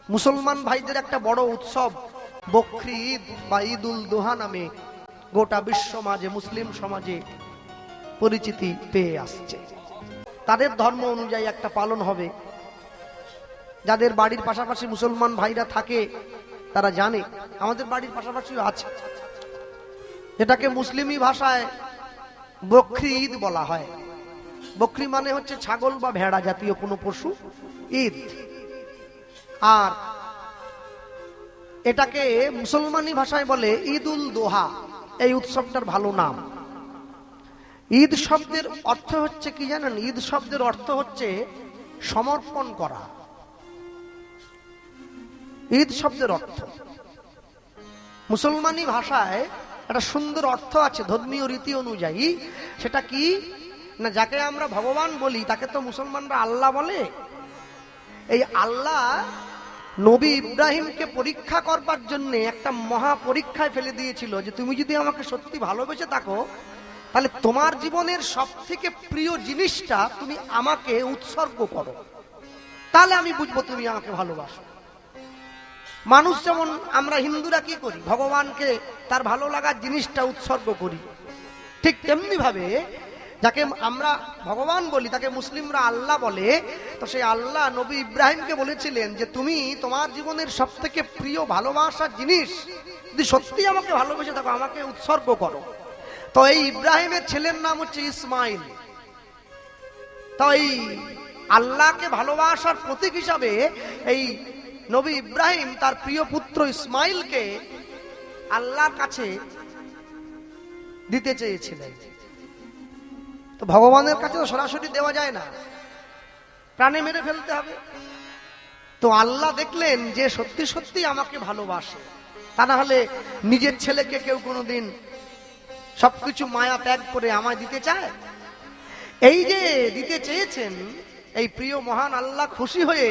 মুসলমান ভাইদের একটা বড় উৎসব বকরি ঈদ বা ঈদ উল দোহা নামে গোটা বিশ্ব মাঝে মুসলিম সমাজে পরিচিতি পেয়ে আসছে। তাদের ধর্ম অনুযায়ী একটা পালন হবে। যাদের বাড়ির পাশাপাশি মুসলমান ভাইরা থাকে তারা জানে, আমাদের বাড়ির পাশাপাশিও আছে, যেটাকে মুসলিমি ভাষায় বকরি ঈদ বলা হয়। বকরি মানে হচ্ছে ছাগল বা ভেড়া জাতীয় কোনো পশু, ঈদ। আর এটাকে মুসলমানি ভাষায় বলে ঈদ উল দোহা। এই উৎসবটার ভালো নাম। ঈদ শব্দের অর্থ হচ্ছে কি জানেন? ঈদ শব্দের অর্থ হচ্ছে সমর্পণ করা। ঈদ শব্দের অর্থ মুসলমানি ভাষায় একটা সুন্দর অর্থ আছে ধর্মীয় রীতি অনুযায়ী। সেটা কি না, যাকে আমরা ভগবান বলি তাকে তো মুসলমানরা আল্লাহ বলে। এই আল্লাহ নবী ইব্রাহিমকে পরীক্ষা করবার জন্য একটা মহা পরীক্ষায় ফেলে দিয়েছিল যে তুমি যদি আমাকে সত্যি ভালোবেসে থাকো তাহলে তোমার জীবনের সব থেকে প্রিয় জিনিসটা তুমি আমাকে উৎসর্গ করো, তাহলে আমি বুঝবো তুমি আমাকে ভালোবাসো। মানুষ যেমন আমরা হিন্দুরা কি করি, ভগবানকে তার ভালো লাগার জিনিসটা উৎসর্গ করি, ঠিক তেমনি ভাবে যাকে আমরা ভগবান বলি তাকে মুসলিমরা আল্লাহ বলে। তো সেই আল্লাহ নবী ইব্রাহিমকে বলেছিলেন যে তুমি তোমার জীবনের সব থেকে প্রিয় ভালোবাসার জিনিস যদি সত্যি আমাকে ভালোবেসে থাকো আমাকে উৎসর্গ করো। তো এই ইব্রাহিমের ছেলের নাম হচ্ছে ইসমাইল। তো এই আল্লাহকে ভালোবাসার প্রতীক হিসাবে এই নবী ইব্রাহিম তার প্রিয় পুত্র ইসমাইলকে আল্লাহর কাছে দিতে চেয়েছিলেন। তো ভগবানের কাছে তো সরাসরি দেওয়া যায় না, প্রাণে মেরে ফেলতে হবে। তো আল্লাহ দেখলেন যে সত্যি সত্যি আমাকে ভালোবাসে, তা না হলে নিজের ছেলেকে কেউ কোনোদিন সবকিছু মায়া ত্যাগ করে আমায় দিতে চায়? এই যে দিতে চেয়েছেন এই প্রিয় মহান আল্লাহ খুশি হয়ে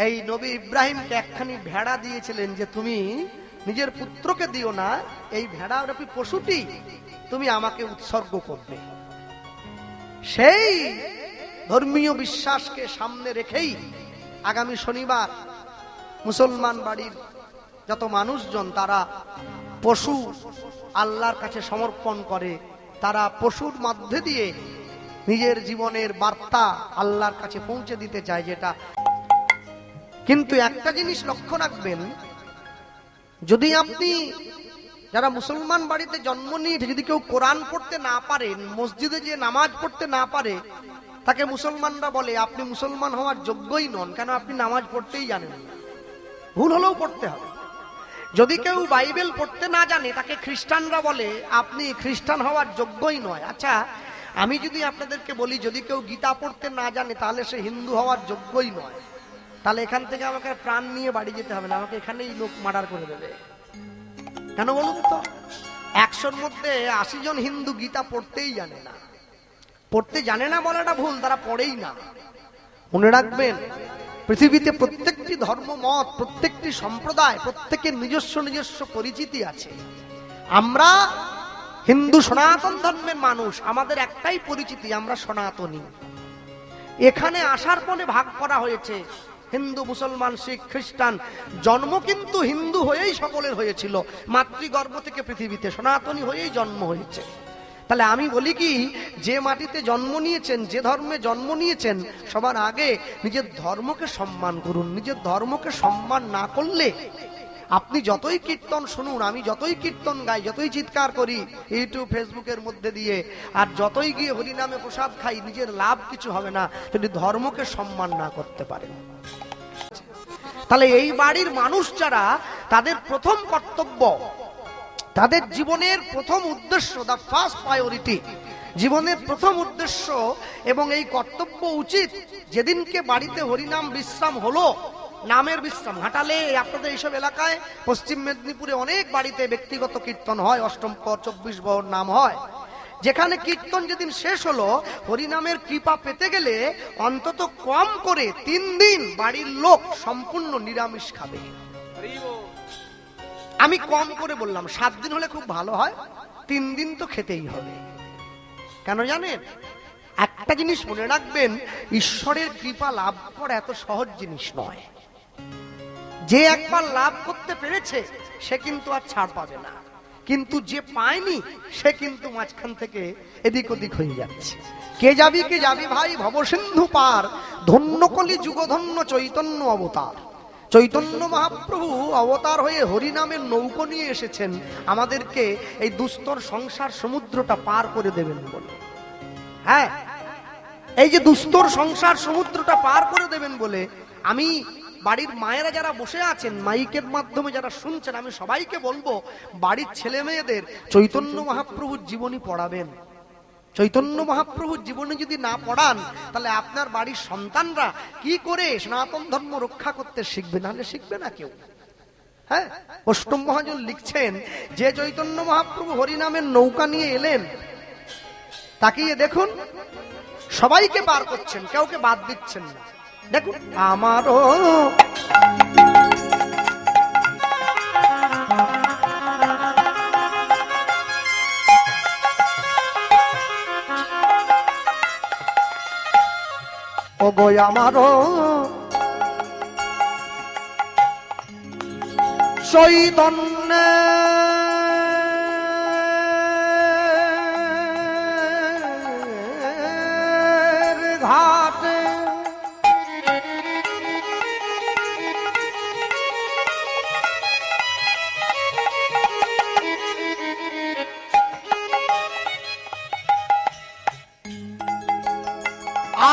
এই নবী ইব্রাহিমকে একখানি ভেড়া দিয়েছিলেন যে তুমি নিজের পুত্রকে দিও না, এই ভেড়ারূপী পশুটি তুমি আমাকে উৎসর্গ করবে। সেই ধর্মীয় বিশ্বাসকে সামনে রেখেই আগামী শনিবার মুসলমান বাড়ির যত মানুষজন তারা পশু আল্লাহর কাছে সমর্পণ করে। তারা পশুর মধ্যে দিয়ে নিজের জীবনের বার্তা আল্লাহর কাছে পৌঁছে দিতে চায়। যেটা কিন্তু একটা জিনিস লক্ষ্য রাখবেন, যদি আপনি যারা মুসলমান বাড়িতে জন্ম নিয়ে যদি কেউ কোরআন পড়তে না পারেন, মসজিদে যে নামাজ পড়তে না পারে, তাকে মুসলমানরা বলে আপনি মুসলমান হওয়ার যোগ্যই নন, কেন আপনি নামাজ পড়তেই জানেন না। ভুল হলেও পড়তে হবে। যদি কেউ বাইবেল পড়তে না জানে তাকে খ্রিস্টানরা বলে আপনি খ্রিস্টান হওয়ার যোগ্যই নয়। আচ্ছা, আমি যদি আপনাদেরকে বলি যদি কেউ গীতা পড়তে না জানে তাহলে সে হিন্দু হওয়ার যোগ্যই নয়, তাহলে এখান থেকে আমাকে প্রাণ নিয়ে বাড়ি যেতে হবে না, আমাকে এখানেই লোক মার্ডার করে দেবে। কেন বলুন তো? 100-র মধ্যে 80 জন হিন্দু গীতা পড়তেই জানে না। পড়তে জানে না বলাটা ভুল, তারা পড়েই না। মনে রাখবেন, পৃথিবীতে প্রত্যেকটি ধর্মমত, প্রত্যেকটি সম্প্রদায়, প্রত্যেকের নিজস্ব নিজস্ব পরিচিতি আছে। আমরা হিন্দু সনাতন ধর্মের মানুষ, আমাদের একটাই পরিচিতি, আমরা সনাতনী। এখানে আসার পরে ভাগ করা হয়েছে হিন্দু, মুসলমান, শিখ, খ্রিস্টান। জন্ম কিন্তু হিন্দু হয়েই সকলের হয়েছিল, মাতৃগর্ভ থেকে পৃথিবীতে সনাতনী হয়েই জন্ম হয়েছে। তাহলে আমি বলি কি, যে মাটিতে জন্ম নিয়েছেন, যে ধর্মে জন্ম নিয়েছেন, সবার আগে নিজের ধর্মকে সম্মান করুন। নিজের ধর্মকে সম্মান না করলে আপনি যতই কীর্তন শুনুন, আমি যতই কীর্তন গাই, যতই চিৎকার করি ইউটিউব ফেসবুকের মধ্যে দিয়ে, আর যতই গিয়ে হরিনামে প্রসাদ খাই, নিজের লাভ কিছু হবে না যদি ধর্মকে সম্মান না করতে পারেন। তাহলে এই বাড়ির মানুষ যারা, তাদের প্রথম কর্তব্য, তাদের জীবনের প্রথম উদ্দেশ্য, দ্য ফার্স্ট প্রায়োরিটি, জীবনের প্রথম উদ্দেশ্য এবং এই কর্তব্য উচিত, যেদিনকে বাড়িতে হরিনাম বিশ্রাম হলো, নামের বিশ্রাম। ঘাটালে আপনাদের এইসব এলাকায়, পশ্চিম মেদিনীপুরে অনেক বাড়িতে ব্যক্তিগত কীর্তন হয়, অষ্টম পর 24 ভর নাম হয়। যেখানে কীর্তন যেদিন শেষ হলো, হরিনামের কৃপা পেতে গেলে অন্তত কম করে 3 দিন বাড়ির লোক সম্পূর্ণ নিরামিষ খাবে। আমি কম করে বললাম, 7 দিন হলে খুব ভালো হয়, 3 দিন তো খেতেই হবে। কেন জানেন? একটা জিনিস মনে রাখবেন, ঈশ্বরের কৃপা লাভ করা এত সহজ জিনিস নয়। যে একবার লাভ করতে পেরেছে সে কিন্তু আর ছাড় পাবে না, কিন্তু যে পায়নি সে কিন্তু মাঝখান থেকে এদিক ওদিক হয়ে যাচ্ছে। কে যাবি ভাই ভবসিন্ধু পার, ধন্য কলি যুগধন্য চৈতন্য অবতার। চৈতন্য মহাপ্রভু অবতার হয়ে হরিনামের নৌকো নিয়ে এসেছেন আমাদেরকে এই দুস্তর সংসার সমুদ্রটা পার করে দেবেন বলে। হ্যাঁ, এই যে দুস্তর সংসার সমুদ্রটা পার করে দেবেন বলে আমি বাড়ির মায়েরা যারা বসে আছেন, মাইকের মাধ্যমে যারা শুনছেন, আমি সবাইকে বলবো বাড়ির ছেলে মেয়েদের চৈতন্য মহাপ্রভুর জীবনী পড়াবেন। চৈতন্য মহাপ্রভুর জীবনে যদি না পড়ান তাহলে আপনার বাড়ির সন্তানরা কি করে সনাতন ধর্ম রক্ষা করতে শিখবে, নাহলে শিখবে না কেউ। হ্যাঁ, অষ্টম মহাজন লিখছেন যে চৈতন্য মহাপ্রভু হরিনামের নৌকা নিয়ে এলেন, তাকিয়ে দেখুন সবাইকে পার করছেন, কাউকে বাদ দিচ্ছেন না। দেখুন আমারও ও গো আমারও চৈতন্যের ঘাটে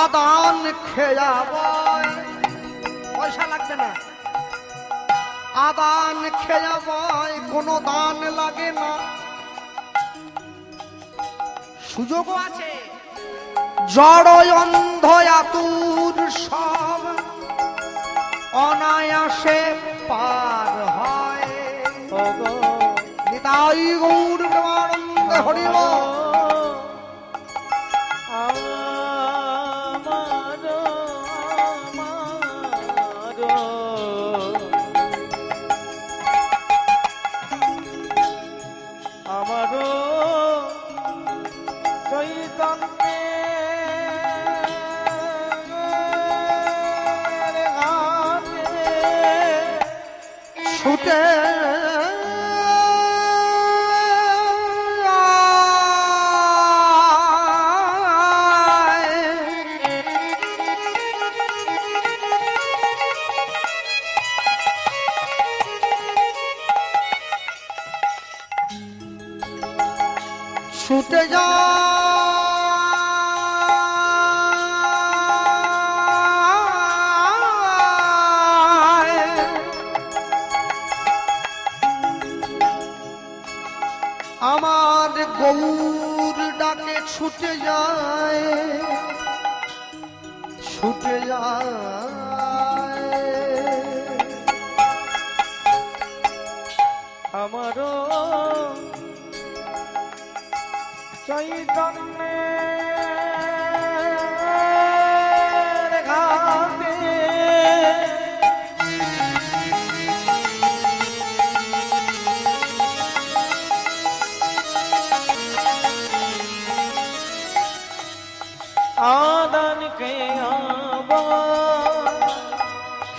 আদান খেয়াবয়, পয়সা লাগবে না, আদান খেয়াবয়, কোনো দান লাগে না, সুযোগও আছে। জড় অন্ধ আতুর সব অনায়াসে পার হয়। নিতাই গৌর প্রেমানন্দে হরি বল। ছুটে ছুটে যা আমার গৌর ডাকে ছুটে যায়, ছুটে যায় আমারও চৈতন্যের ঘাটে आदन के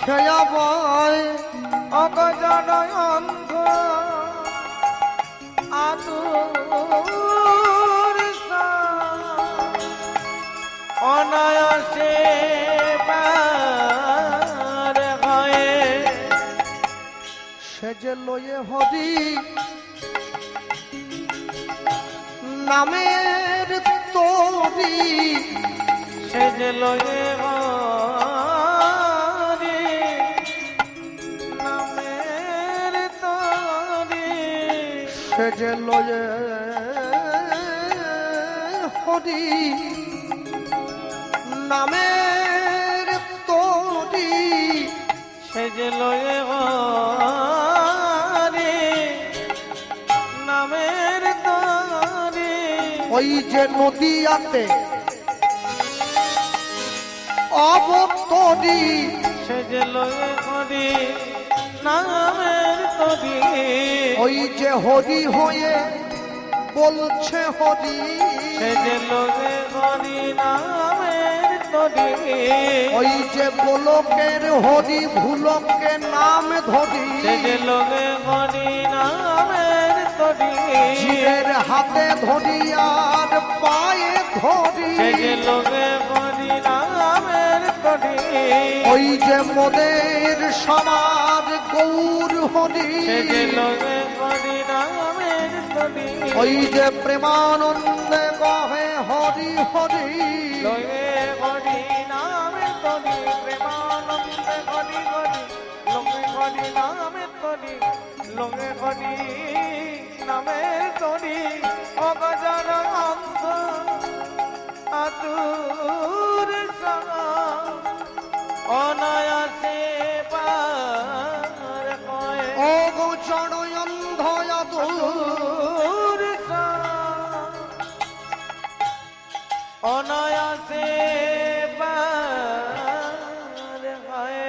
খেয়াবয় अगजन अंध आतुर अनायासे पार गए। সেজে লয়ে হরি নামের তোরি, সেজে লয়ে হরি নামের তোরি, সেজে লয়ে হরি নামের তোরি, সেজে লয়ে হরি নামের তোরি। ওই যে নদীয়াতে অবতরি, সেজে লয়ে হরি নামের তোরি, ওই যে হরি হয়ে বলছে হরি, সেজে লয়ে হরি নামের তরি ওই যে গোলকের হরি ভুলকে নাম ধরি সেজে লোকে হরি নামের তরি জীবের হাতে ধরি আর পায়ে ধরি সেজে লোকে হরি নামের তরি ওই যে মোদের সমাজ গৌর হরি সেজে লোকে হরি নামের তরি ওই যে প্রেমানন্দে কহে হরি হরি লোকে হরি নামের তরি প্রেমানন্দে হরি হরি লোকে হরি নামের তরি লোকে হরি নামের তরি অগজান অন্ধ আতুর সঙ্গ অনায়াসে পার কয় ও গো চড়য়ন্ধ আতুর সঙ্গ অনায়াসে পার হয়।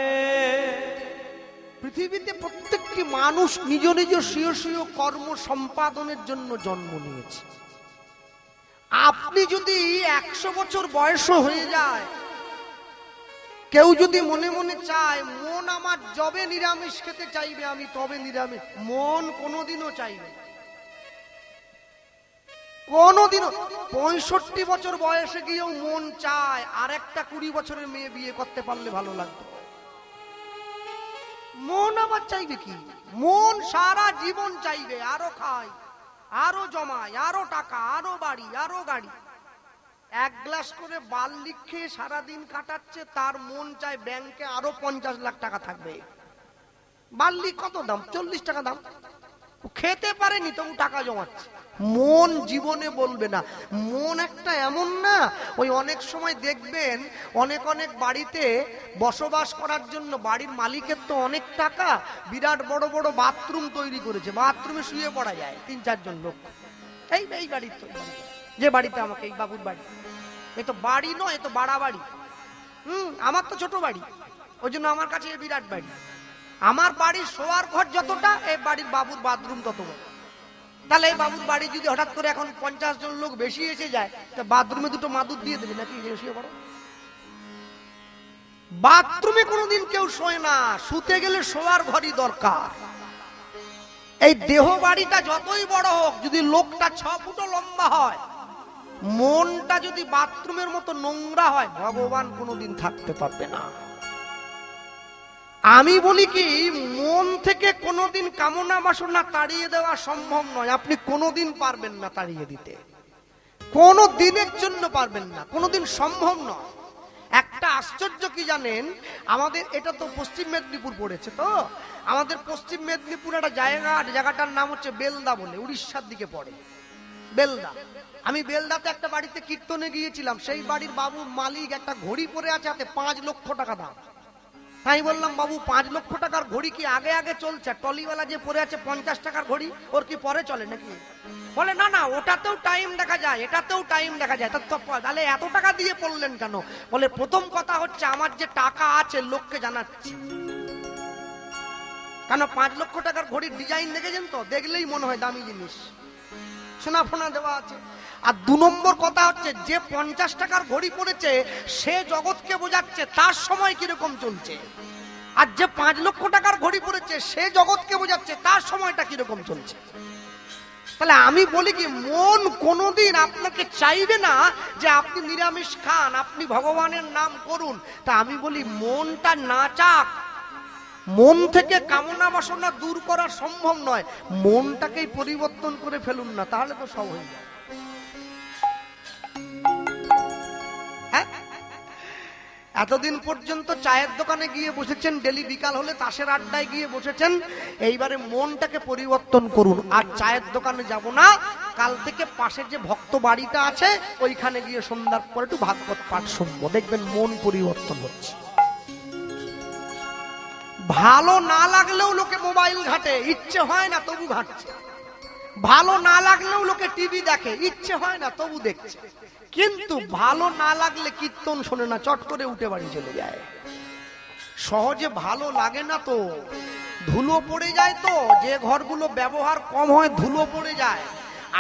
পৃথিবীতে প্রত্যেকটি মানুষ নিজ নিজ স্বীয় স্বীয় কর্ম সম্পাদনের জন্য জন্ম নিয়েছে। আপনি যদি 100 বছর বয়স হয়ে যায়, কেউ যদি মনে মনে চায় মন আমার যবে নিরামিষ খেতে চাইবে আমি তবে নিরামিষ, মন কোনোদিনও চাইবে কোনোদিনও। 65 বছর বয়সে গিয়েও মন চায় আর একটা 20 বছরের মেয়ে বিয়ে করতে পারলে ভালো লাগতো। মন আবার চাইবে কি? মন সারা জীবন চাইবে আরো খায়, আরো জমায়, আরো টাকা, আরো বাড়ি, আরো গাড়ি। 1 গ্লাস করে বার্লি খেয়ে সারাদিন কাটাচ্ছে, তার মন চায় ব্যাংকে আরো 50 লাখ টাকা থাকবে। বার্লি কত দাম? 40 টাকা দাম। খেতে পারেনি তবু টাকা জমাচ্ছে। মন জীবনে বলবে না। মন একটা এমন না, ওই অনেক সময় দেখবেন অনেক অনেক বাড়িতে বসবাস করার জন্য বাড়ির মালিকের তো অনেক টাকা, বিরাট বড় বড় বাথরুম তৈরি করেছে, বাথরুমে শুয়ে পড়া যায় 3-4 জন লোক। এই বাড়ির তো, যে বাড়িতে আমাকে, এই বাবুর বাড়ি, এ তো বাড়ি নয়, এ তো বাড়া বাড়ি। আমার তো ছোট বাড়ি, ওই জন্য আমার কাছে এ বিরাট বাড়ি। আমার বাড়ির শোয়ার ঘর যতটা, এই বাড়ির বাবুর বাথরুম তত বড়। তাহলে এই বাবুর বাড়ি যদি হঠাৎ করে এখন 50 জন লোক বেশি এসে যায়, তা বাথরুমে দুটো মাদুর দিয়ে দেবে নাকি? শুয়ে পড়ো। বাথরুমে কোনোদিন কেউ শোয় না, শুতে গেলে শোয়ার ঘরই দরকার। এই দেহ বাড়িটা যতই বড় হোক, যদি লোকটা 6 ফুটও লম্বা হয়, মনটা যদি বাথরুমের মতো নোংরা হয়, ভগবান কোনোদিন থাকতে পারবে না। আমি বলি কি, মন থেকে কোনোদিন কামনা বাসনা তাড়িয়ে দেওয়া সম্ভব নয়। আপনি কোনোদিন পারবেন না তাড়িয়ে দিতে, কোনো দিনের জন্য পারবেন না, কোনোদিন সম্ভব নয়। একটা আশ্চর্য কি জানেন, আমাদের এটা তো পশ্চিম মেদিনীপুর পড়েছে, তো আমাদের পশ্চিম মেদিনীপুর একটা জায়গাটার নাম হচ্ছে বেলদা বলে, উড়িষ্যার দিকে পড়ে বেলদা। আমি বেলদাতে একটা বাড়িতে কীর্তনে গিয়েছিলাম, সেই বাড়ির বাবু মালিক একটা ঘড়ি পরে আছে হাতে, 5 লক্ষ টাকা দাম। তাই বললাম, বাবু 5 লক্ষ টাকার ঘড়ি কি আগে আগে চলছে? টলিওয়ালা যে পরে আছে 50 টাকার ঘড়ি, ওর কি পরে চলে নাকি? বলে না না, ওটাতেও টাইম দেখা যায়, এটাতেও টাইম দেখা যায়। তাহলে এত টাকা দিয়ে পড়লেন কেন? বলে প্রথম কথা হচ্ছে আমার যে টাকা আছে লোককে জানাচ্ছি। কেন? 5 লক্ষ টাকার ঘড়ির ডিজাইন দেখেছেন তো, দেখলেই মনে হয় দামি জিনিস, সোনা ফোনা দেওয়া আছে। আর 2 নম্বর কথা হচ্ছে, যে 50 টাকার ঘড়ি পড়েছে সে জগৎকে বোঝাচ্ছে তার সময় কিরকম চলছে, আর যে 5 লক্ষ টাকার ঘড়ি পড়েছে সে জগৎকে বোঝাচ্ছে তার সময়টা কিরকম চলছে। তাহলে আমি বলি কি, মন কোনোদিন আপনাকে চাইবে না যে আপনি নিরামিষ খান, আপনি ভগবানের নাম করুন। তা আমি বলি, মনটা না চাক, মন থেকে কামনা বাসনা দূর করা সম্ভব নয়, মনটাকেই পরিবর্তন করে ফেলুন না, তাহলে তো সব হয়ে যায়। এতদিন পর্যন্ত চায়ের দোকানে গিয়ে বসেছেন, ডেলি বিকাল হলে তাসের আড্ডায় গিয়ে বসেছেন, এইবারে মনটাকে পরিবর্তন করুন। আর চায়ের দোকানে যাব না, কাল থেকে পাশে যে ভক্ত বাড়িটা আছে ওইখানে গিয়ে সন্ধ্যার পরে একটু ভাগবত পাঠ শুনবো, দেখবেন মন পরিবর্তন হচ্ছে। ভালো না লাগলেও লোকে মোবাইল ঘাটে, ইচ্ছে হয় না তবু ঘাটছে। ভালো না লাগলেও লোকে টিভি দেখে, ইচ্ছে হয় না তবু দেখছে। কিন্তু ভালো না লাগলে কীর্তন শোনে না, চট করে উঠে বাড়ি চলে যায়। সহজে ভালো লাগে না তো, ধুলো পড়ে যায়, তো যে ঘরগুলো ব্যবহার কম হয় ধুলো পড়ে যায়।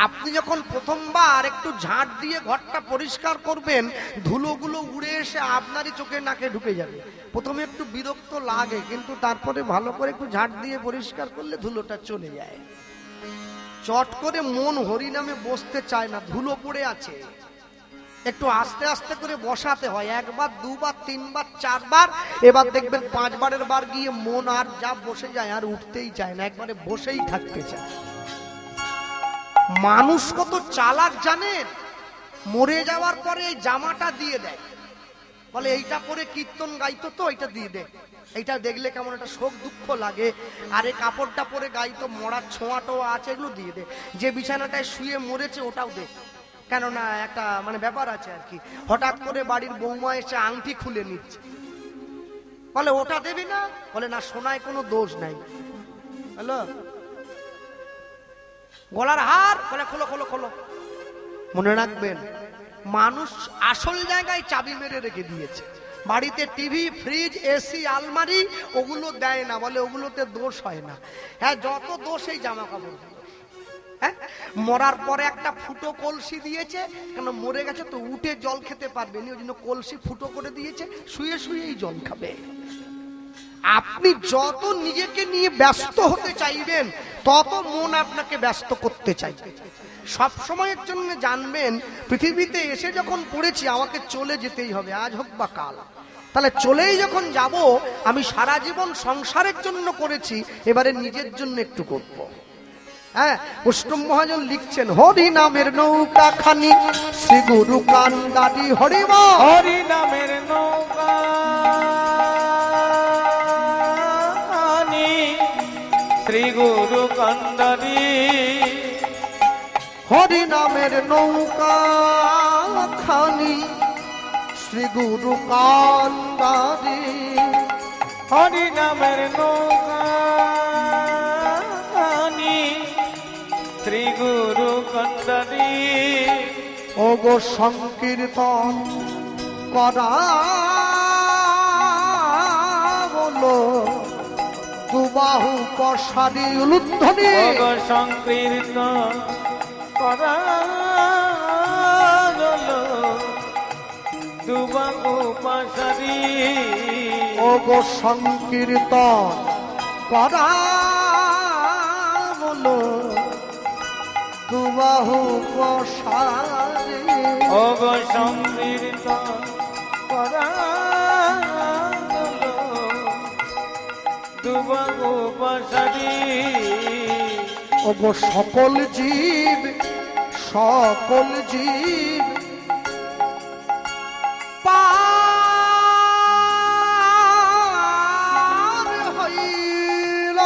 আপনি যখন প্রথমবার একটু ঝাঁট দিয়ে ঘরটা পরিষ্কার করবেন, ধুলোগুলো উড়ে এসে আপনারই চোখে নাকে ঢুকে যাবে। প্রথমে একটু বিরক্ত লাগে, কিন্তু তারপরে ভালো করে একটু ঝাঁট দিয়ে পরিষ্কার করলে ধুলোটা চলে যায়। চট করে মন হরিনামে বসতে চায় না, ধুলো পড়ে আছে। একটু আস্তে আস্তে করে বসাতে হয়, একবার দুবার তিনবার চারবার, এবার দেখবেন পাঁচবারের বার গিয়ে মন আর যা বসে যায়, আর উঠতেই চায় না, একবারে বসেই থাকতে চায়। মানুষ কত চালাক জানেন, মরে যাওয়ার পরে এই জামাটা দিয়ে দেয়, বলে এইটা পরে কীর্তন গাইতো তো, এইটা দিয়ে দে, এইটা দেখলে কেমন একটা শোক দুঃখ লাগে, আর এই কাপড়টা পরে গাইতো, মরার ছোঁয়াটাও আছে, এগুলো দিয়ে দে। যে বিছানাটায় শুয়ে মরেছে ওটাও দে, কেননা একটা মানে ব্যাপার আছে আর কি। হঠাৎ করে বাড়ির বৌমা এসে আংটি খুলে নিচ্ছে, বলে ওটা দেবি না, বলে না সোনায় কোনো দোষ নাই। হ্যালো, গলার হার, বলে খোলো খোলো খোলো। মনে রাখবেন, মানুষ আসল জায়গায় চাবি মেরে রেখে দিয়েছে। বাড়িতে টিভি, ফ্রিজ, এসি, আলমারি ওগুলো দেয় না, বলে ওগুলোতে দোষ হয় না। হ্যাঁ, যত দোষ এই জামা কাপড়। হ্যাঁ, মরার পরে একটা ফুটো কলসি দিয়েছে, কেন মরে গেছে তো উঠে জল খেতে পারবে না, ওই জন্য কলসি ফুটো করে দিয়েছে, শুয়ে শুয়েই জল খাবে। আপনি যত নিজেকে নিয়ে ব্যস্ত হতে চাইবেন, তত মন আপনাকে ব্যস্ত করতে চাইবে। সব সময়ের জন্য জানবেন, পৃথিবীতে এসে যখন পড়েছি আমাকে চলে যেতেই হবে, আজ হোক বা কাল। তাহলে চলেই যখন যাব, আমি সারা জীবন সংসারের জন্য করেছি, এবারে নিজের জন্য একটু করব। হ্যাঁ, বৈষ্ণব মহাজন লিখছেন, হরি নামের নৌকা খানি শ্রী গুরু কান্দারি হরিব, হরি নামের নৌকা শ্রী গুরু কান্দারি, হরি নামের নৌকা খানি শ্রী গুরু কান্দারি, হরি নামের নৌকা শ্রী গুরু কান্দারি। ও গো সংকীর্তন করা বলো, দুবাহু পশারি উলুধ্বনি, সংকীর্তন করা হলো দুবাহু পাশারি। ও গো সংকীর্তন করা বলো, দুবাহু পশারি। ও গো সংকীর্তন করা হলো দুবাহু পাশারি। ও গো সকল জীব, সকল জীব পার হইল,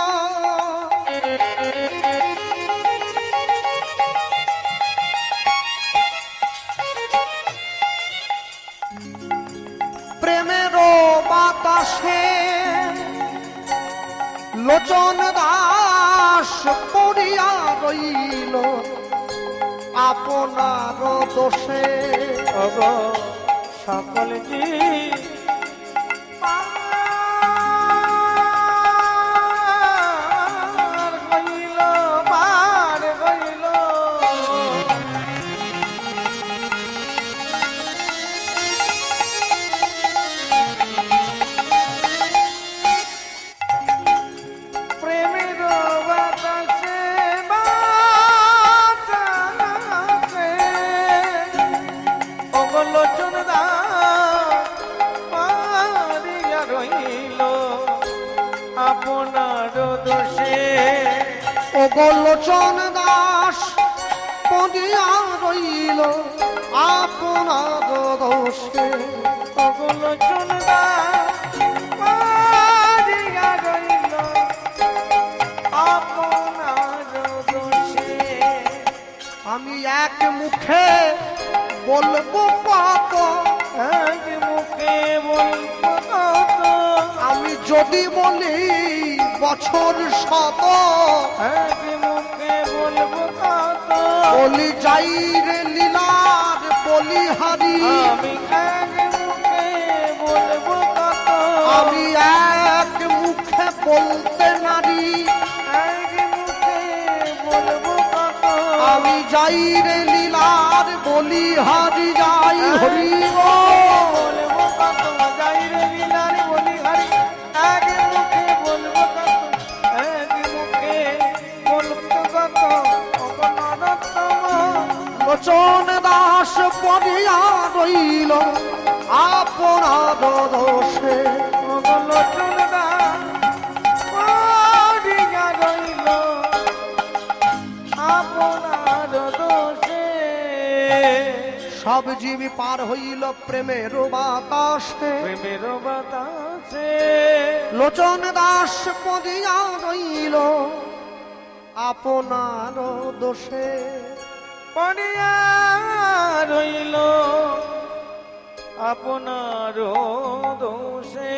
প্রেমের বাতাসে লোচন দাস পড়িয়া রইল, আপনার দোষে। ও গো সকল জীব পার হইল, পার হইল। প্রেমের বাতাসে বাতাসে ও গো লোচন দাস পারিয়া রইল, আপনার দোষে। ও গো লোচন দাস পড়িয়া রইল, আপনার দোষে। ও গো লোচন দাস পারিয়া রইল, আপনার দোষে। আমি এক মুখে বলবো কত, এক মুখে বলবো কত, আমি যদি বলি বছর শত, এক মুখে বলবো কত, বলি যাই রে লীলার বলিহারি। আমি এক মুখে বলবো কত, আমি এক মুখে বলতে নারী, এক মুখে বলবো কত, আমি যাই রে লীলার বলি হারি যাই হরি বল। বলবো কত যাই রে লীলার বলি হারি, এক মুখে বলবো কত, এক মুখে বলবো কত অপনরতম। লোচন দাস পড়িয়া রইল আপনার দোষে। লোচন দাস পড়িয়া রইল আপনার দোষে। সব জীবী পার হইল প্রেমের বাতাসে। প্রেমের বাতাসে লোচন দাস পড়িয়া রইল আপনার দোষে। পড়িয়া রইল আপনার দোষে।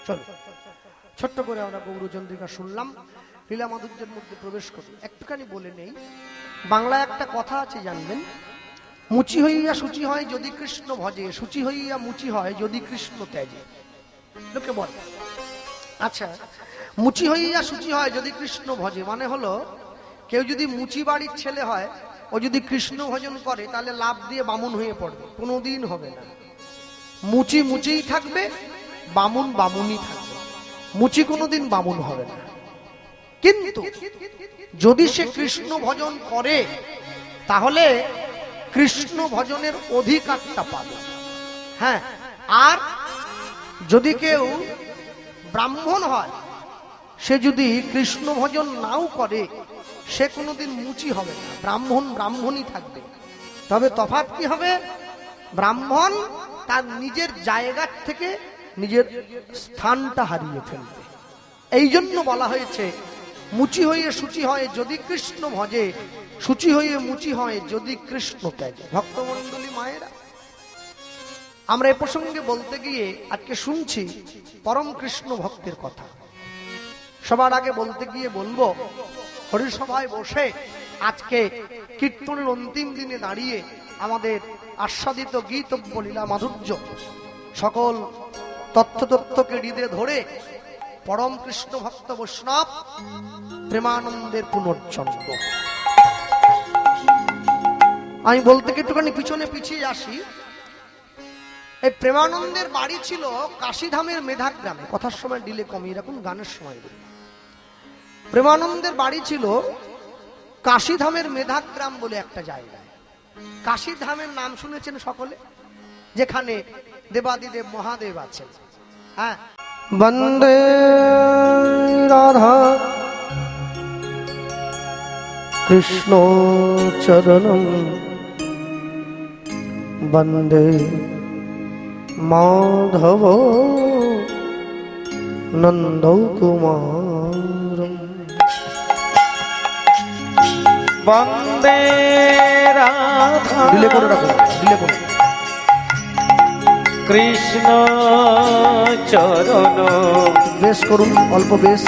চলো ছোট্ট করে আমরা গৌরচন্দ্রিকা শুনলাম, লীলা মাধুর্যের মধ্যে প্রবেশ করি। একটুখানি বলে নেই, বাংলায় একটা কথা আছে জানবেন, মুচি হইয়া সূচি হয় যদি কৃষ্ণ ভজে, সূচি হইয়া মুচি হয় যদি কৃষ্ণ ত্যাজে। লোকে বলে আচ্ছা, মুচি হইয়া সূচি হয় যদি কৃষ্ণ ভজে, মানে হলো কেউ যদি মুচি বাড়ির ছেলে হয়, ও যদি কৃষ্ণ ভজন করে তাহলে লাভ দিয়ে বামুন হয়ে পড়বে, কোনোদিন হবে না। মুচি মুচিই থাকবে, বামুন বামুনই থাকবে, মুচি কোনোদিন বামুন হবে না। কিন্তু যদি সে কৃষ্ণ ভজন করে তাহলে কৃষ্ণ ভজনের অধিকারটা পাবে। হ্যাঁ, আর যদি কেউ ব্রাহ্মণ হয়, সে যদি কৃষ্ণ ভজন নাও করে, সে কোনোদিন মুচি হবে না, ব্রাহ্মণ ব্রাহ্মণই থাকবে। তবে তফাৎ কি হবে? ব্রাহ্মণ তার নিজের জায়গার থেকে নিজের স্থানটা হারিয়ে ফেলবে। এই জন্য বলা হয়েছে মুচি হয়ে সূচি হয় যদি কৃষ্ণ ভজে, সূচি হয়ে মুচি হয় যদি কৃষ্ণ ত্যাজে। ভক্তমণ্ডলী মায়েরা, আমরা এ প্রসঙ্গে বলতে গিয়ে আজকে শুনছি পরম কৃষ্ণ ভক্তের কথা। সবার আগে বলতে গিয়ে বলবো, হরিসভায় বসে আজকে কীর্তনের অন্তিম দিনে দাঁড়িয়ে আমাদের আস্বাদিত গীতব্য লীলা মাধুর্য সকল তথ্যকে হৃদে ধরে পরম কৃষ্ণ ভক্ত বৈষ্ণব প্রেমানন্দের পুনর্জন্ম। আমি বলতে গিয়ে একটুখানি পিছনে পিছিয়ে আসি। এই প্রেমানন্দের বাড়ি ছিল কাশীধামের মেধাগ্রামে। কথার সময় ডিলে কমিয়ে রাখুন, গানের সময় দিলে। প্রেমানন্দের বাড়ি ছিল কাশীধামের মেধাগ্রাম বলে একটা জায়গায়। কাশীধামের নাম শুনেছেন সকলে, যেখানে দেবাদিদেব মহাদেব আছেন। হ্যাঁ, বন্দে রাধা কৃষ্ণ চরণম, বন্দে মাধব নন্দ কুমার। বন্দে রাধা দিলে করে রাখো, দিলে করে। কৃষ্ণ চরণ বেশ করুন, অল্প বেশ।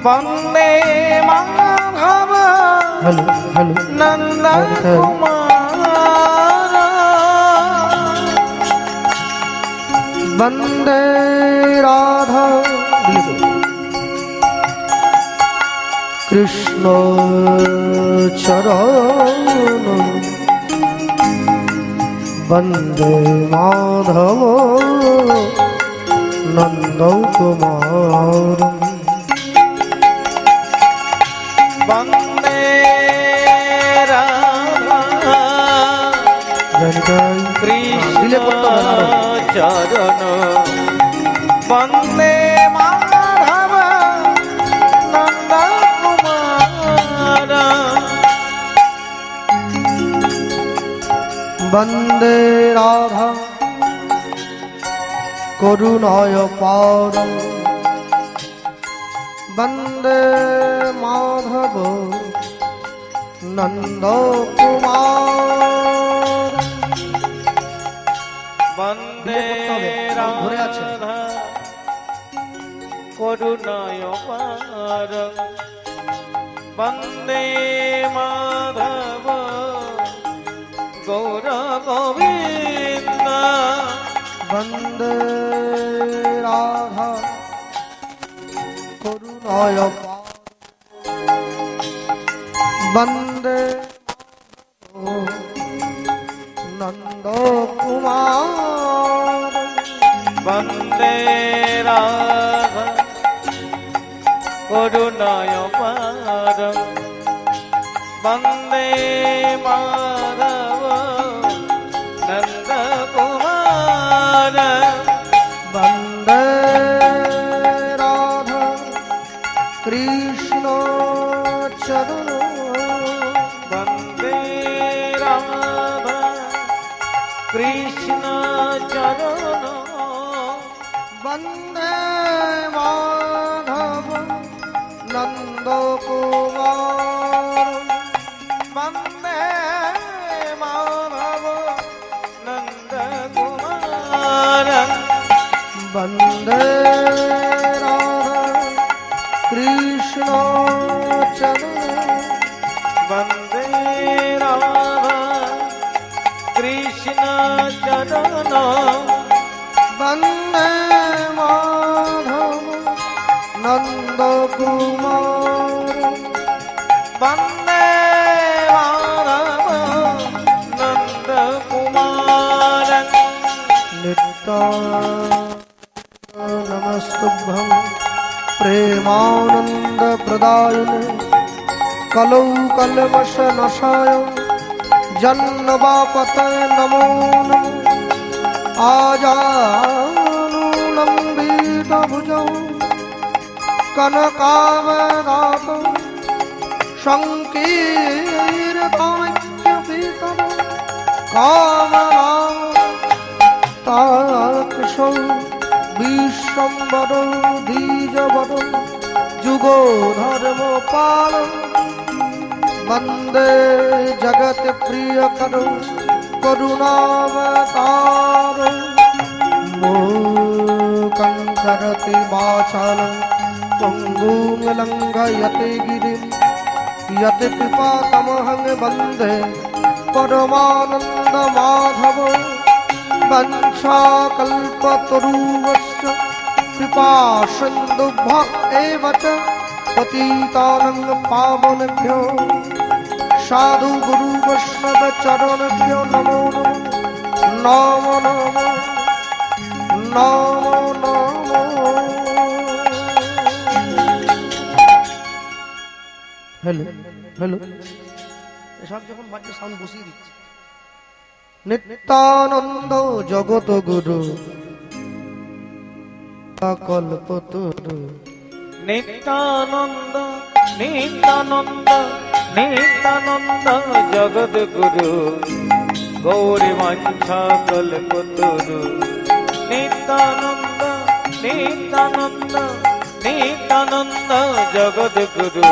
বন্দে মাধব হ্যালো হ্যালো, নন্দ কুমার। বন্দে রাধা কৃষ্ণ চরণ, বন্দে মাধব নন্দ কুমার। বন্দে রাধা কৃষ্ণ চরণ, বন্দে মাধব নন্দ কুমার। বন্দে রাধা করুণায় পার, বন্দে মাধব নন্দ কুমার। বন্দে ধরে আছে। রাধা করুণায় পার, বন্দে মাধব গৌর গোবিন্দ। বন্দে রাধা করুণায় পার, বন্দে নন্দ কুমার বন্দে রাধা করুণায় পার বন্দে মাধব নন্দ কুমার বন্দে রাধা কৃষ্ণ চরণ বন্দে রাধা কৃষ্ণ চরণ বন্দে মাধব নন্দ কুমার বন্দে মাধব নন্দ কুমার বন্দে রাধা কৃষ্ণ চরণ বন্দে রাধা কৃষ্ণ চরণ বন্দে মাধব নন্দ কুমার বন্দে মাধব নন্দ কুমার নিত্য নমস্তুভ্যং প্রেমানন্দ প্রদায়িনে কলৌ কলমশ নাশায় জন্মবাপতে নমো নমঃ আজানুলম্বিত ভুজৌ কনকাবদাতৌ সংকীর্তনৈক্যপীতম কামনাম তাকশৌ বিশ্বম্বরৌ দ্বিজবরৌ যুগো ধর্ম পালৌ বন্দে জগৎ প্রিয়করৌ করুণাবতারৌ মূকং করতি বাচালং পঙ্গুং লঙ্ঘয়তে গিরিম यत् कृपातमहं वन्दे परमानन्द माधव वंशाकल्पतरुवश्च कृपा सिन्धुभ्य एव च पतितानं पावनेभ्यो साधु गुरु वैष्णव चरणभ्यो नमो नमो नमो नमो नमो हेलो हेलो এসব যখন বাজছে সাউন্ড বসিয়ে দিচ্ছে নিত্যানন্দ জগত গুরু কল্পতরু নিত্যানন্দ নিত্যানন্দ নিত্যানন্দ জগদ্গুরু গৌরী বাঞ্ছা কল্পতরু নিত্যানন্দ নিত্যানন্দ নিত্যানন্দ জগদ্গুরু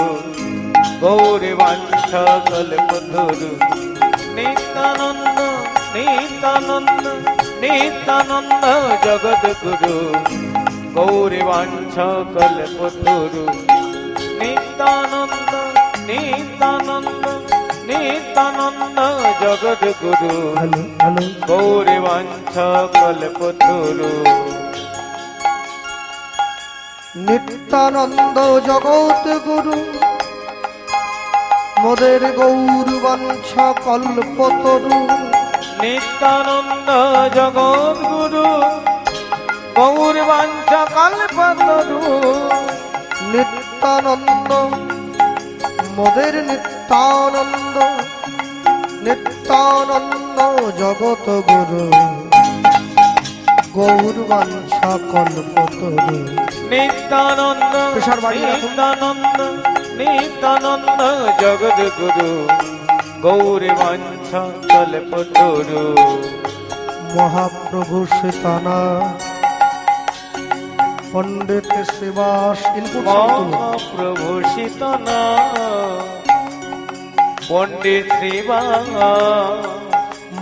গৌরী বাঞ্ছা কল্পতরু নিত্যানন্দ নিত্যানন্দ নিত্যানন্দ জগদ্গুরু গৌরী বাঞ্ছা কল্পতরু নিত্যানন্দ নিত্যানন্দ নিত্যানন্দ জগদ্গুরু हेलो हेलो গৌরী বাঞ্ছা কল্পতরু নিত্যানন্দ জগৎ গুরু মোদের গৌর বাঞ্ছা কল্পতরু নিত্যানন্দ জগদ্গুরু গৌর বাঞ্ছা কল্পতরু নিত্যানন্দ মোদের নিত্যানন্দ নিত্যানন্দ জগৎ গুরু গৌর বাঞ্ছা কল্পতরু নিত্যানন্দ পেশার বাড়ি রাখুন। নিত্যানন্দ নিত্যানন্দ জগদ্গুরু গৌরী বাঞ্ছা কল্পতরু মহাপ্রভু সীতানা পণ্ডিত শ্রীবাস ইনপুট মহাপ্রভু শীতনা পণ্ডিত শ্রীবা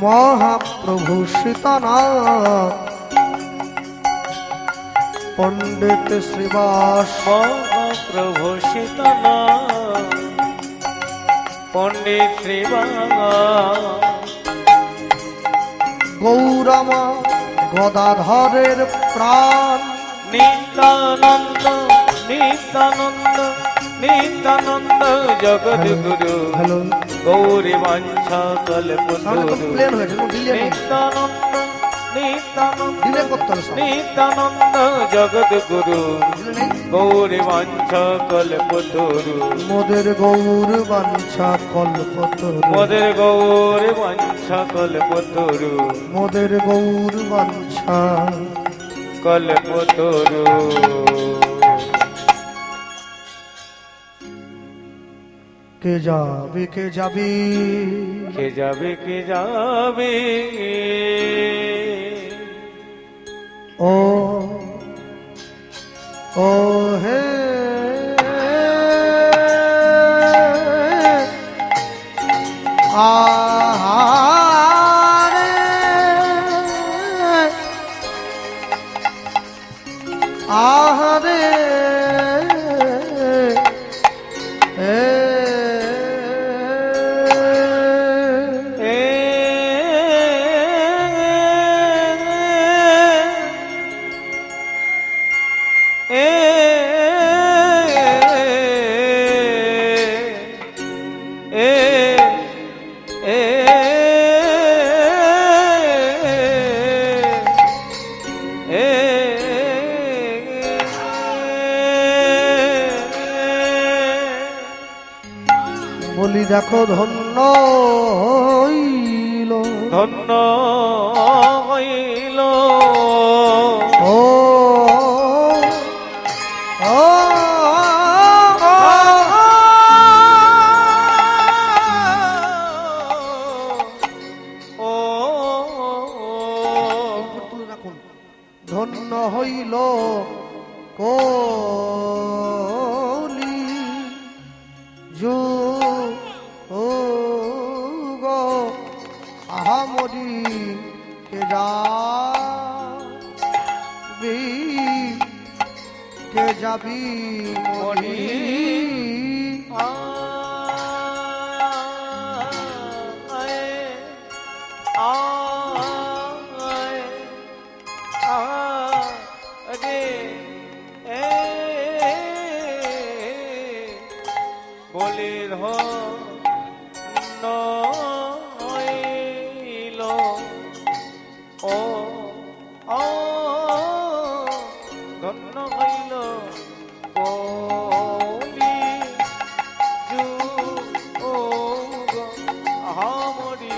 মহাপ্রভু সীতানা পণ্ডিত শ্রীবাস মহাপ্রভু শীতনা পণ্ডিত শ্রীবা গৌরমা গদাধরের প্রাণ নিত্যানন্দ নিত্যানন্দ নিত্যানন্দ জগদ্গুরু হ্যালো গৌরী বাঞ্ছা তাহলে তো কল্পতরু প্লেন হয়েছে কোনো ডিলে নেই নিত্যানন্দ নিত্যানন্দ ডিলে করতে হবে সব নিত্যানন্দ জগদ্গুরু ডিলে নেই গৌরী বাঞ্ছা কল্পতরু মোদের গৌর বাঞ্ছা কল্পতরু মোদের গৌরী বাঞ্ছা কল্পতরু মোদের গৌর বাঞ্ছা কল্পতরু কে যাবে কে যাবে কে যাবে কে যাবে ও ও হে আহারে আহারে বলি দেখো ধন্য হইল ধন্য হইল ও ও ধন্য হইল কলি যো ও গো আহামরি কে যাবি কে যাবি মরি বলে ধন্য হইল ও ও ধন্য হইল কলি যু ও আহামরি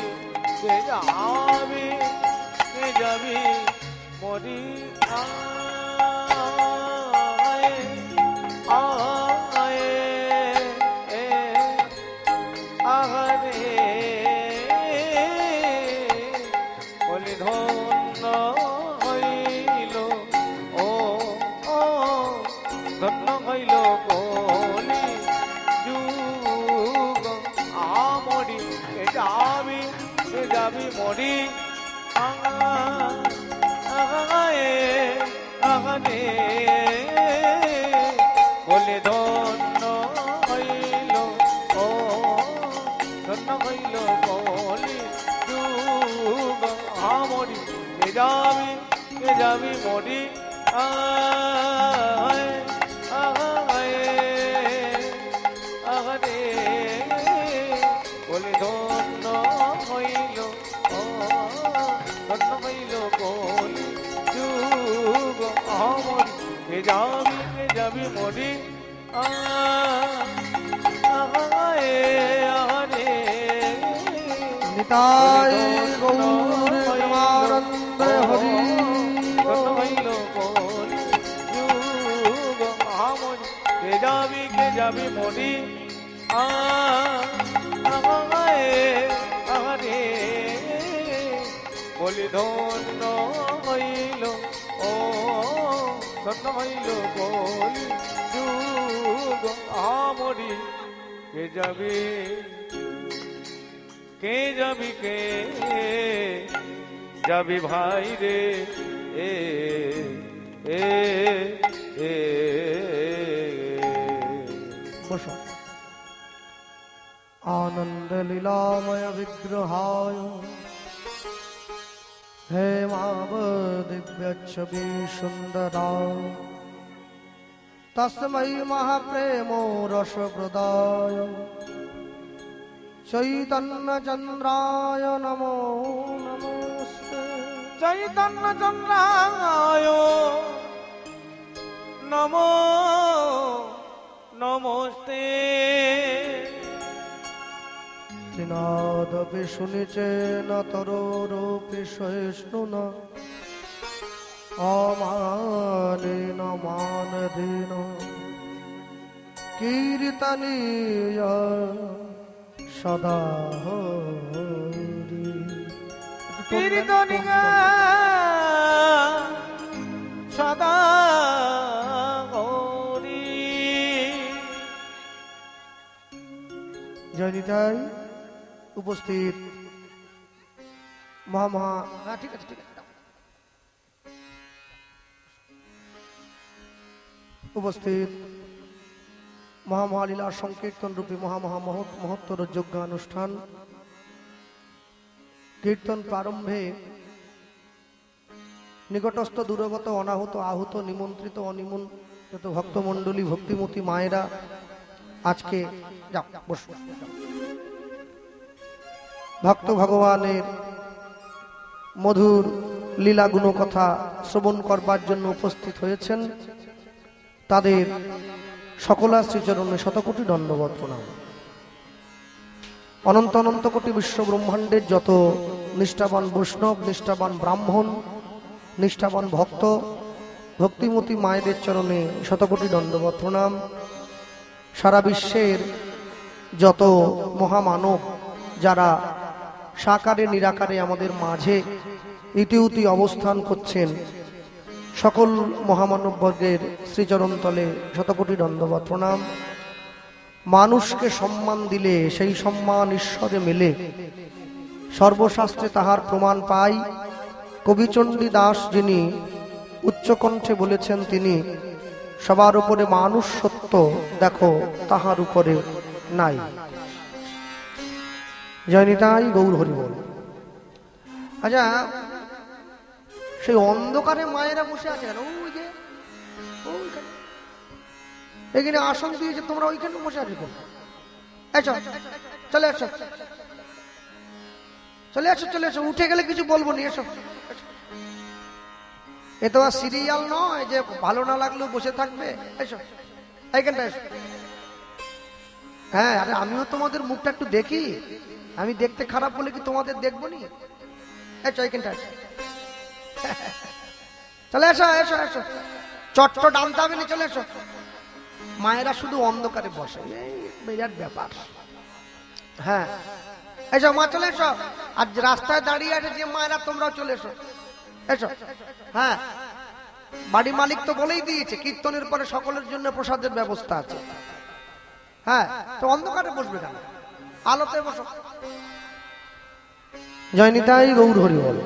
কে যাবি মরি বলি ধন্য হইল ও ও ধন্য হইল কলি যুগ আমরি যাবি মরি আগানে বলে ধন্য হইল ও ধন্য হইল কলি যুগ আমরি কে যাবি মরি আগানে বলে ধন্য হইল ও ধন্য হইল কলি যুগ আমরি কে যাবি মরি নিতাই গৌর প্রেমানন্দ হরি ধন্য হইল কলি যুগ আমরি কে যাবি মরি বলি ধন্য হইল ও ধন্য হইল বলি যুগ আমরি কে যাবি যাবি ভাই রে এ এ এ বসো आनंद लीलामय विग्रहाय हेमाव दिव्य छवि सुंदराय তস্मै মহাপ্রেম রসপ্রদায় চৈতন্যচন্দ্রায় নমো নমস্তে। চৈতন্য চন্দ্রায় নমো নমস্তে। ত্রিনাদপি শুনিচেন তরোরপি সহিষ্ণুনা অমানেন মানধীন কীর্তনীয় সদা হরি। কীর্তনিকা সদা গৌরী। জয় নিতাই। উপস্থিত মহা হ্যাঁ ঠিক আছে ঠিক আছে। উপস্থিত মহামহালীলা সংকীর্তন রূপী মহত্তর যজ্ঞানুষ্ঠান। কীর্তন প্রারম্ভে নিকটস্থ দূরগত অনাহুত আহুত নিমন্ত্রিত অনিমন্ত্রিত ভক্তমণ্ডলী ভক্তিমতী মায়েরা আজকে যাও বসো। ভক্ত ভগবানের মধুর লীলা গুণ কথা শ্রবণ করবার জন্য উপস্থিত হয়েছেন। তাদের সকলা শ্রীচরণে শতকোটি দণ্ডবত প্রণাম। অনন্ত অনন্ত কোটি বিশ্ব ব্রহ্মাণ্ডের যত নিষ্ঠাবান বৈষ্ণব, নিষ্ঠাবান ব্রাহ্মণ, নিষ্ঠাবান ভক্ত, ভক্তিমতী মায়েদের চরণে শতকোটি দণ্ডবত প্রণাম। সারা বিশ্বের যত মহামানব যারা সাকারে নিরাকারে আমাদের মাঝে ইতিউতি অবস্থান করছেন, সকল মহামানববর্গের শ্রীচরণ তলে শতকোটি দণ্ডবত প্রণাম। মানুষকে সম্মান দিলে সেই সম্মান ঈশ্বরে মেলে, সর্বশাস্ত্রে তাহার প্রমাণ পাই। কবিচণ্ডী দাস যিনি উচ্চকণ্ঠে বলেছেন, তিনি সবার উপরে মানুষ সত্য, দেখো তাহার উপরে নাই। জয় নিতাই গৌর হরি বল। আচ্ছা, সেই অন্ধকারে মায়েরা বসে আছে কেন? ওই যে ওইখানে এখানে আসন দিয়েছে, তোমরা ওইখানে বসে আছো কেন? চলে আসো চলে আসো চলে আসো। উঠে গেলে কিছু বলবো নি, এসো। এ তো আর সিরিয়াল নয় যে ভালো না লাগলেও বসে থাকবে। এসো এইখানটা এসো। হ্যাঁ, আরে আমিও তোমাদের মুখটা একটু দেখি। আমি দেখতে খারাপ বলে কি তোমাদের দেখবো নি? এসো এইখানটা এসো। চলে এসো এসো এসো। চট্ট ডানতে হবে না, চলে এসো। মায়েরা শুধু অন্ধকারে বসে, এই বিরাট ব্যাপার। হ্যাঁ এসো মা, চলে এসো। আর রাস্তায় দাঁড়িয়ে আছে যে মায়েরা, তোমরাও চলে এসো। এসো। হ্যাঁ, বাড়ি মালিক তো বলেই দিয়েছে কীর্তনের পরে সকলের জন্য প্রসাদের ব্যবস্থা আছে। হ্যাঁ, তো অন্ধকারে বসবে কেন? আলোতে বসো। জয় নিতাই গৌর হরি বল।